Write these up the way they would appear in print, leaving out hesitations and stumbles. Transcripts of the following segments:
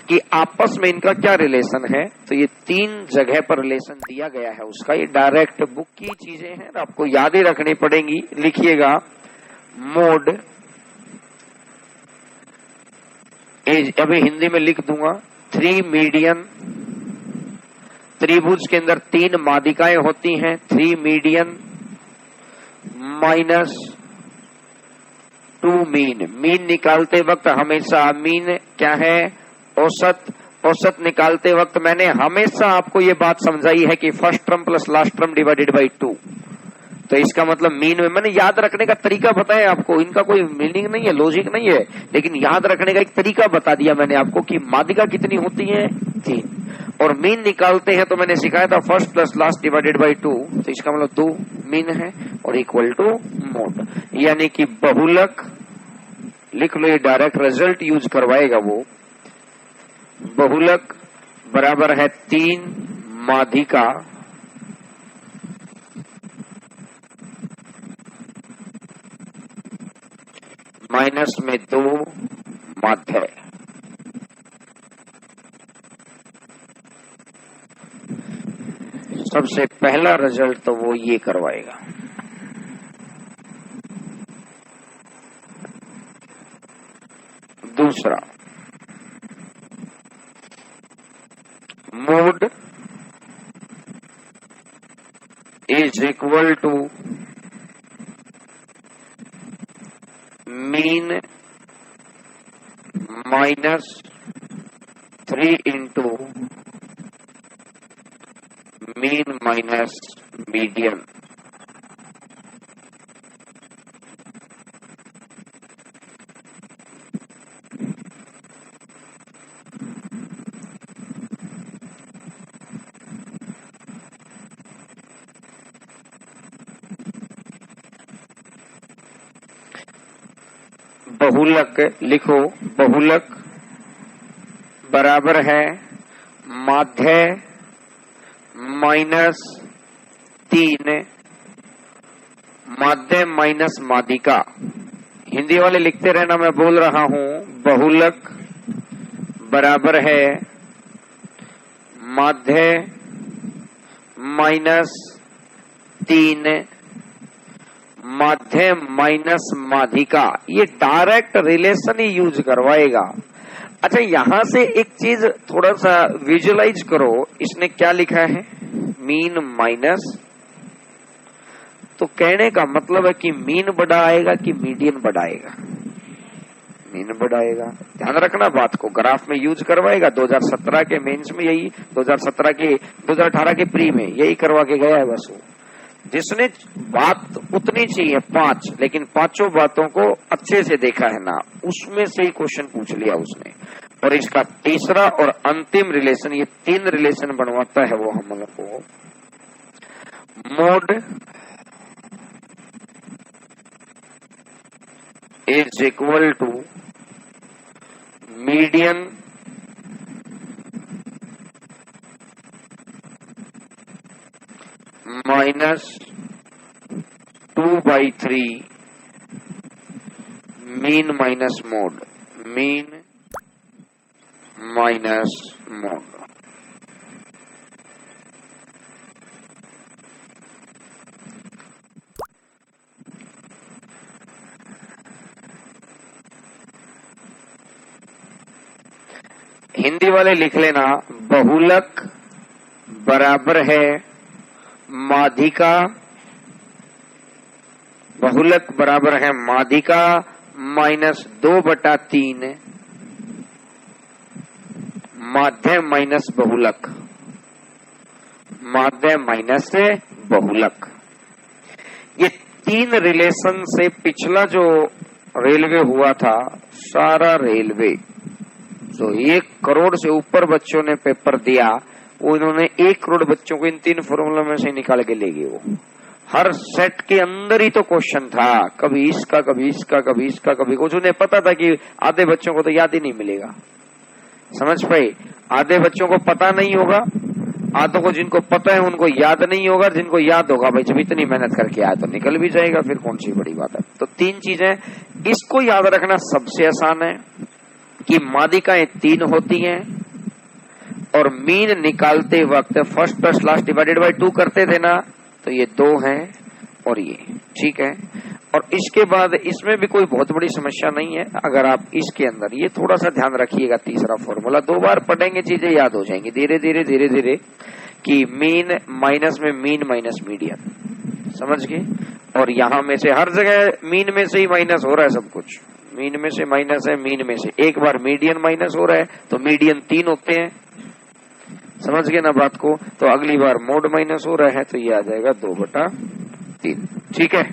कि आपस में इनका क्या रिलेशन है। तो ये 3 जगह पर रिलेशन दिया गया है उसका। ये डायरेक्ट बुक की चीजें हैं, आपको याद ही रखनी पड़ेंगी। लिखिएगा, मोड इज, अभी हिंदी में लिख दूंगा, 3 मीडियन। त्रिभुज के अंदर 3 मादिकाएं होती हैं, 3 मीडियन माइनस 2 मीन। मीन निकालते वक्त हमेशा, मीन क्या है, औसत। औसत निकालते वक्त मैंने हमेशा आपको ये बात समझाई है कि first term plus last term divided by 2। तो इसका मतलब मीन में मैंने याद रखने का तरीका बताया आपको। इनका कोई मीनिंग नहीं है, लॉजिक नहीं है, लेकिन याद रखने का एक तरीका बता दिया मैंने आपको कि मादिका कितनी होती है, 3। और मीन निकालते हैं तो मैंने सिखाया था first plus last divided by 2। तो इसका मतलब 2 मीन है और इक्वल टू मोड, यानी कि बहुलक। लिख लो, ये डायरेक्ट रिजल्ट यूज करवाएगा वो। बहुलक बराबर है 3 माधिका माइनस में 2 माध्य। सबसे पहला रिजल्ट तो वो ये करवाएगा। दूसरा, mode is equal to mean minus 3 into mean minus median. बहुलक लिखो, बहुलक बराबर है माध्य माइनस 3 माध्य माइनस मादिका। हिंदी वाले लिखते रहना, मैं बोल रहा हूं। बहुलक बराबर है माध्य माइनस 3 माध्य माइनस माधिका। ये डायरेक्ट रिलेशन ही यूज करवाएगा। अच्छा, यहां से एक चीज थोड़ा सा विजुअलाइज करो। इसने क्या लिखा है, मीन माइनस। तो कहने का मतलब है कि मीन बड़ा आएगा कि मीडियन बड़ा आएगा, मीन बड़ा आएगा। ध्यान रखना बात को, ग्राफ में यूज करवाएगा। 2017 के मेंस में यही, 2018 के प्री में यही करवा के गया है। बस वो जिसने बात उतनी चाहिए 5, लेकिन 5 बातों को अच्छे से देखा है ना, उसमें से ही क्वेश्चन पूछ लिया उसने। और इसका तीसरा और अंतिम रिलेशन, ये 3 रिलेशन बनवाता है वो हम लोग को। Mode is equal to median minus 2/3 mean minus mode, mean minus mode. Hindi वाले लिख लेना, बहुलक बराबर है माधिका। बहुलक बराबर है माधिका माइनस 2/3 माध्य माइनस बहुलक, माध्य माइनस बहुलक। ये 3 रिलेशन से पिछला जो रेलवे हुआ था, सारा रेलवे जो 1 करोड़ से ऊपर बच्चों ने पेपर दिया, वो इन्होंने 1 करोड़ बच्चों को इन 3 फॉर्मूला में से निकाल के ले गए। वो हर सेट के अंदर ही तो क्वेश्चन था, कभी इसका कभी इसका कभी इसका कभी कुछ। उन्हें पता था कि आधे बच्चों को तो याद ही नहीं मिलेगा। समझ पाए? आधे बच्चों को पता नहीं होगा, आधों को जिनको पता है उनको याद नहीं होगा, जिनको याद होगा भाई जब इतनी मेहनत करके आया तो निकल भी जाएगा, फिर कौन सी बड़ी बात है। तो 3 चीजें, इसको याद रखना सबसे आसान है। कि माध्यिकाएं 3 होती हैं और मीन निकालते वक्त first plus last divided by 2 करते थे ना, तो ये 2 हैं और ये, ठीक है। और इसके बाद इसमें भी कोई बहुत बड़ी समस्या नहीं है। अगर आप इसके अंदर ये थोड़ा सा ध्यान रखिएगा, तीसरा फॉर्मूला 2 बार पढ़ेंगे चीजें याद हो जाएंगी धीरे धीरे धीरे धीरे, कि मीन माइनस में मीन माइनस मीडियन, समझ गए। और यहां में से हर जगह मीन में से ही माइनस हो रहा है सब कुछ, मीन में से माइनस है, मीन में से एक बार मीडियन माइनस हो रहा है, तो मीडियन 3 होते हैं, समझ गए ना बात को। तो अगली बार मोड माइनस हो रहा है तो ये आ जाएगा 2/3, ठीक है।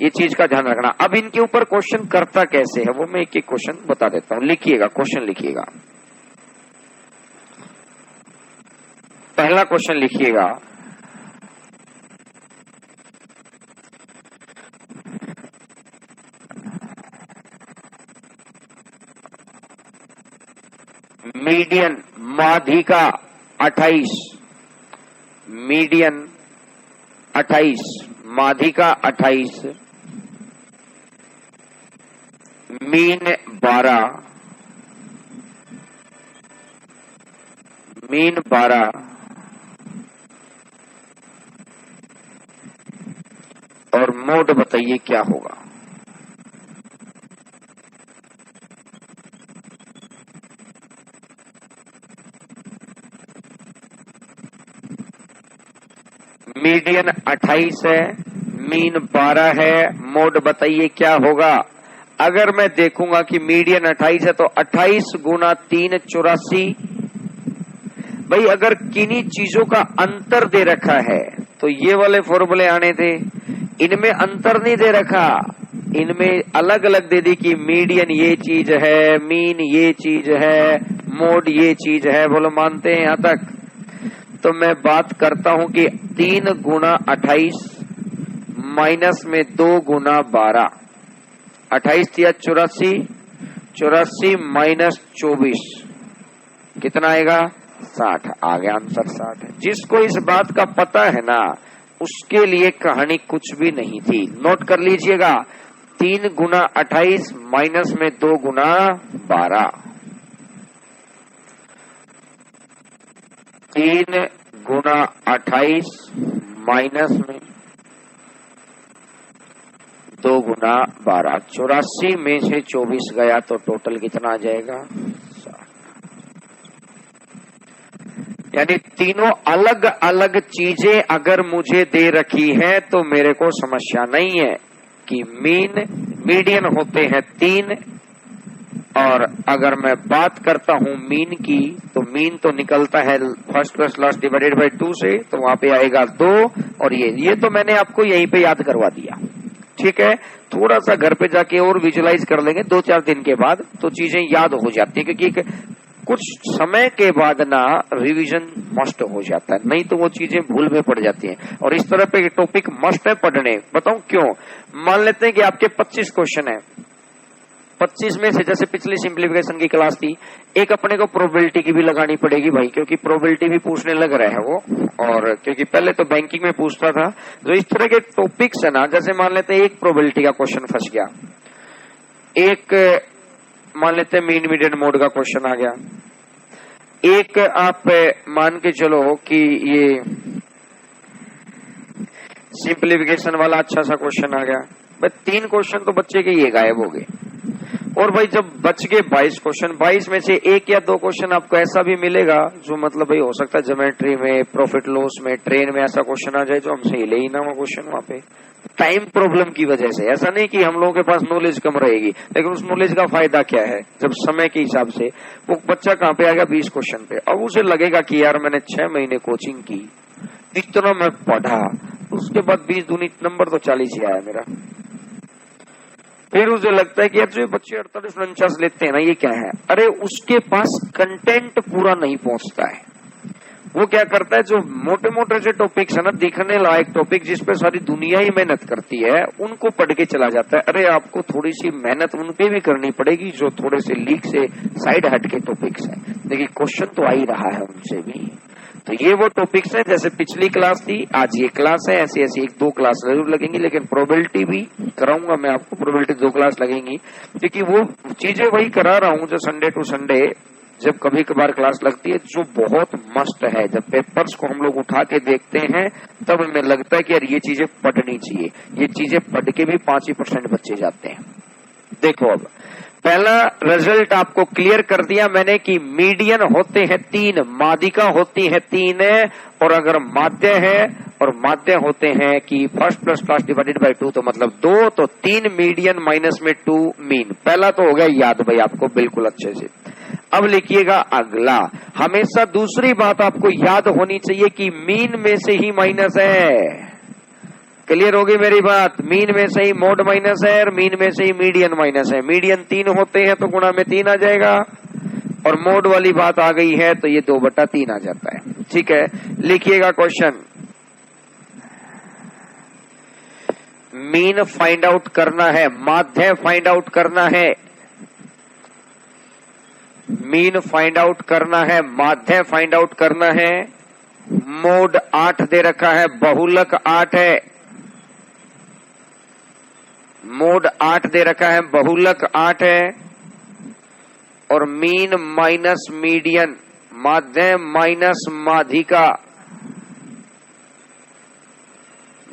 ये चीज का ध्यान रखना। अब इनके ऊपर क्वेश्चन करता कैसे है वो मैं एक एक क्वेश्चन बता देता हूं। लिखिएगा, क्वेश्चन लिखिएगा। पहला क्वेश्चन लिखिएगा, मीडियन माध्यिका 28, मीडियन 28, माध्यिका 28, मीन 12, मीन 12 और मोड बताइए क्या होगा। मीडियन 28 है, मीन 12 है, मोड बताइए क्या होगा। अगर मैं देखूंगा कि मीडियन 28 है तो 28 गुना 3 84। भाई अगर किन्हीं चीजों का अंतर दे रखा है तो ये वाले फॉर्मूले आने थे, इनमें अंतर नहीं दे रखा, इनमें अलग अलग दे दी कि मीडियन ये चीज है, मीन ये चीज है, मोड ये चीज है। बोलो मानते हैं यहां तक? तो मैं बात करता हूं कि 3 गुना 28 माइनस में 2 गुना 12, 28 या 84, 84 माइनस 24 कितना आएगा? 60। आ गया आंसर 60 है। जिसको इस बात का पता है ना उसके लिए कहानी कुछ भी नहीं थी। नोट कर लीजिएगा, 3 गुना 28 माइनस में 2 गुना 12, 3 गुना 28 माइनस में 2 गुना 12, 84 में से 24 गया तो टोटल कितना आ जाएगा? 60। यानी तीनों अलग अलग चीजें अगर मुझे दे रखी है तो मेरे को समस्या नहीं है कि मीडियन होते हैं 3, और अगर मैं बात करता हूं मीन की तो मीन तो निकलता है first plus last divided by 2 से, तो वहां पे आएगा 2। और ये तो मैंने आपको यहीं पे याद करवा दिया, ठीक है। थोड़ा सा घर पे जाके और विजुलाइज कर लेंगे 2-4 दिन के बाद तो चीजें याद हो जाती है, क्योंकि कुछ समय के बाद ना रिवीजन मस्ट हो जाता है, नहीं तो वो चीजें भूल में पड़ जाती हैं। और इस तरह पे टॉपिक मस्ट है पढ़ने। बताऊं क्यों? मान लेते हैं कि आपके 25 क्वेश्चन है, 25 में से जैसे पिछली सिंप्लीफिकेशन की क्लास थी, एक अपने को प्रोबेबिलिटी की भी लगानी पड़ेगी भाई, क्योंकि प्रोबेबिलिटी भी पूछने लग रहा है वो। और क्योंकि पहले तो बैंकिंग में पूछता था, जो इस तरह के टॉपिक्स है ना, जैसे मान लेते हैं एक प्रोबेबिलिटी का क्वेश्चन फंस गया, एक मान लेते हैं मीन मीडियन मोड का क्वेश्चन आ गया, एक आप मान के चलो कि ये सिंप्लीफिकेशन वाला अच्छा सा क्वेश्चन आ गया। भाई 3 क्वेश्चन तो बच्चे के ये गायब हो गए। और भाई जब बच गए 22 क्वेश्चन, 22 में से 1 या 2 क्वेश्चन आपको ऐसा भी मिलेगा जो मतलब भाई हो सकता है ज्योमेट्री में, प्रॉफिट लॉस में, ट्रेन में ऐसा क्वेश्चन आ जाए जो हमसे हिले ही ना वो क्वेश्चन वहां पे, टाइम प्रॉब्लम की वजह से। ऐसा नहीं कि हम लोगों के पास नॉलेज कम रहेगी, लेकिन उस नॉलेज का फायदा क्या है जब समय के हिसाब से वो बच्चा कहां पे आ गया 20 क्वेश्चन पे। अब उसे लगेगा कि यार मैंने 6 महीने कोचिंग की, इतना मैं पढ़ा, उसके बाद 20 दूनी नंबर तो 40 ही आया मेरा। फिर उसे लगता है कि यार जो बच्चे 48-49 लेते हैं ना ये क्या है? अरे उसके पास कंटेंट पूरा नहीं पहुंचता है। वो क्या करता है, जो मोटे मोटे से टॉपिक्स है ना, दिखने लायक टॉपिक जिसपे सारी दुनिया ही मेहनत करती है, उनको पढ़ के चला जाता है। अरे आपको थोड़ी सी मेहनत उनपे भी करनी पड़ेगी जो थोड़े से लीक से साइड हट के टॉपिक्स है। देखिए क्वेश्चन तो आ ही रहा है उनसे भी, तो ये वो टॉपिक्स हैं, जैसे पिछली क्लास थी, आज ये क्लास है, ऐसी ऐसी 1-2 क्लास जरूर लगेंगी, लेकिन प्रोबेबिलिटी भी कराऊंगा मैं आपको, प्रोबेबिलिटी 2 क्लास लगेंगी, क्योंकि वो चीजें वही करा रहा हूं जो संडे टू संडे जब कभी कभार क्लास लगती है, जो बहुत मस्त है। जब पेपर्स को हम लोग उठा के देखते हैं तब हमें लगता है कि यार ये चीजें पढ़नी चाहिए। ये चीजें पढ़ के भी 5% बच्चे जाते हैं। देखो, अब पहला रिजल्ट आपको क्लियर कर दिया मैंने कि मीडियन होते हैं 3, माध्यिका होती है 3, और अगर माध्य है और माध्य होते हैं कि first plus class divided by 2 तो मतलब 2, तो 3 मीडियन माइनस में 2 मीन। पहला तो हो गया याद भाई आपको बिल्कुल अच्छे से। अब लिखिएगा अगला, हमेशा दूसरी बात आपको याद होनी चाहिए कि मीन में से ही माइनस है। क्लियर होगी मेरी बात? मीन में से ही मोड माइनस है और मीन में से ही मीडियन माइनस है। मीडियन 3 होते हैं तो गुणा में 3 आ जाएगा, और मोड वाली बात आ गई है तो ये 2/3 आ जाता है। ठीक है, लिखिएगा क्वेश्चन। मीन फाइंड आउट करना है, माध्य फाइंड आउट करना है, मीन फाइंड आउट करना है, माध्य फाइंड आउट करना है। मोड 8 दे रखा है, बहुलक 8 है, मोड 8 दे रखा है, बहुलक 8 है, और मीन माइनस मीडियन, माध्य माइनस माध्यिका,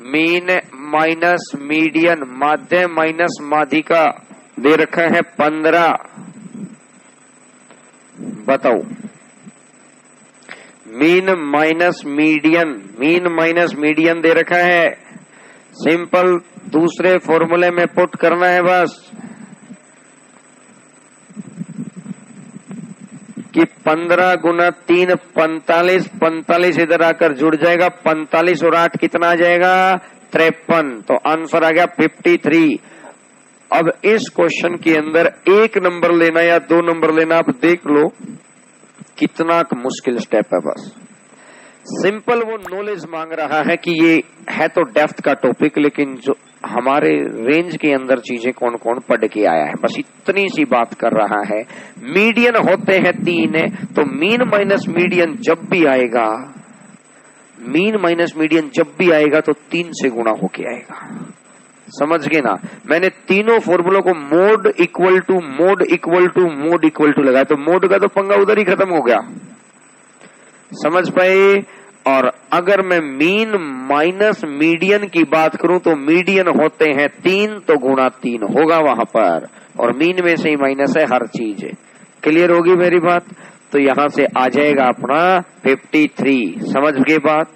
मीन माइनस मीडियन, माध्य माइनस माध्यिका दे रखा है 15। बताओ, mean minus median, mean minus median दे रखा है, सिंपल दूसरे फॉर्मूले में पुट करना है बस कि 15 गुना 3 45, 45 इधर आकर जुड़ जाएगा, 45 और 8 कितना आ जाएगा? 53। तो आंसर आ गया 53। अब इस क्वेश्चन के अंदर 1 नंबर लेना या 2 नंबर लेना, आप देख लो कितना मुश्किल स्टेप है। बस सिंपल वो नॉलेज मांग रहा है कि ये है तो डेप्थ का टॉपिक, लेकिन जो हमारे रेंज के अंदर चीजें कौन कौन पढ़ के आया है, बस इतनी सी बात कर रहा है। मीडियन होते हैं 3, तो मीन माइनस मीडियन जब भी आएगा, मीन माइनस मीडियन जब भी आएगा तो 3 से गुणा होके आएगा। समझ गए ना? मैंने तीनों फॉर्मूलों को mode equal to mode equal to mode equal to लगाया, तो मोड का तो पंगा उधर ही खत्म हो गया। समझ पाए? और अगर मैं मीन माइनस मीडियन की बात करूं तो मीडियन होते हैं 3, तो गुणा 3 होगा वहां पर, और मीन में से ही माइनस है हर चीज। क्लियर होगी मेरी बात? तो यहां से आ जाएगा अपना 53। समझ गए बात?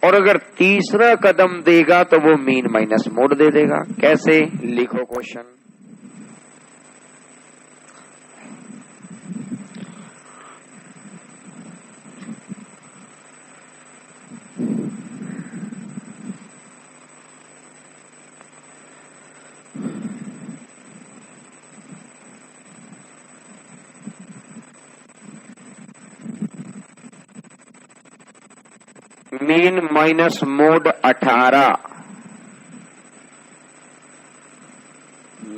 और अगर तीसरा कदम देगा तो वो मीन माइनस मोड दे देगा। कैसे? लिखो question. Mean minus mode 18,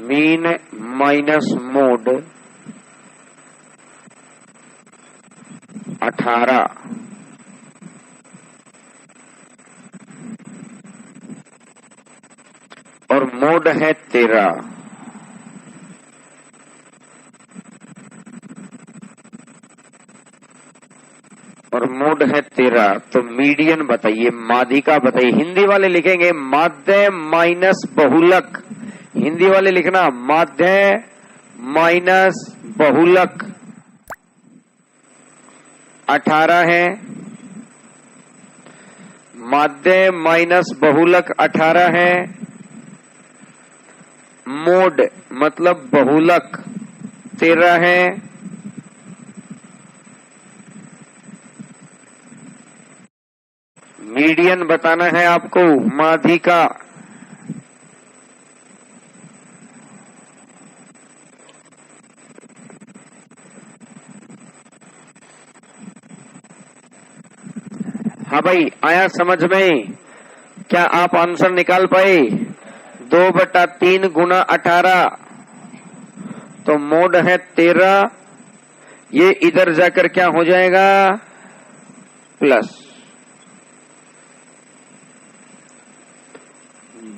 mean minus mode 18, और मोड है 13। और मोड है 13, तो मीडियन बताइए, माध्यिका बताइए। हिंदी वाले लिखेंगे माध्य माइनस बहुलक, हिंदी वाले लिखना माध्य माइनस बहुलक 18 है, माध्य माइनस बहुलक 18 है, मोड मतलब बहुलक 13 है, मीडियन बताना है आपको माध्यिका। हाँ भाई, आया समझ में? क्या आप आंसर निकाल पाए? 2/3 गुना 18, तो मोड है 13, ये इधर जाकर क्या हो जाएगा? प्लस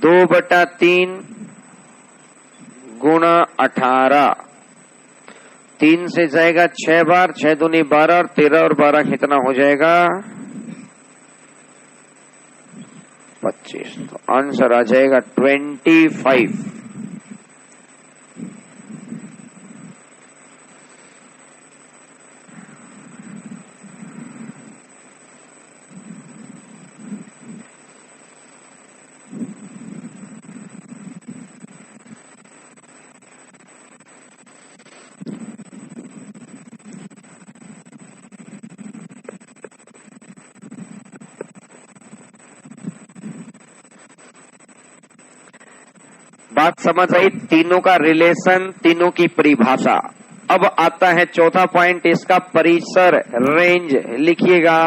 2/3 गुणा 18, 3 से जाएगा 6 बार, 6 दूनी 12 और 13 और 12 कितना हो जाएगा 25। तो आंसर आ जाएगा 25। बात समझ आई, तीनों का रिलेशन, तीनों की परिभाषा। अब आता है चौथा पॉइंट, इसका परिसर, रेंज लिखिएगा।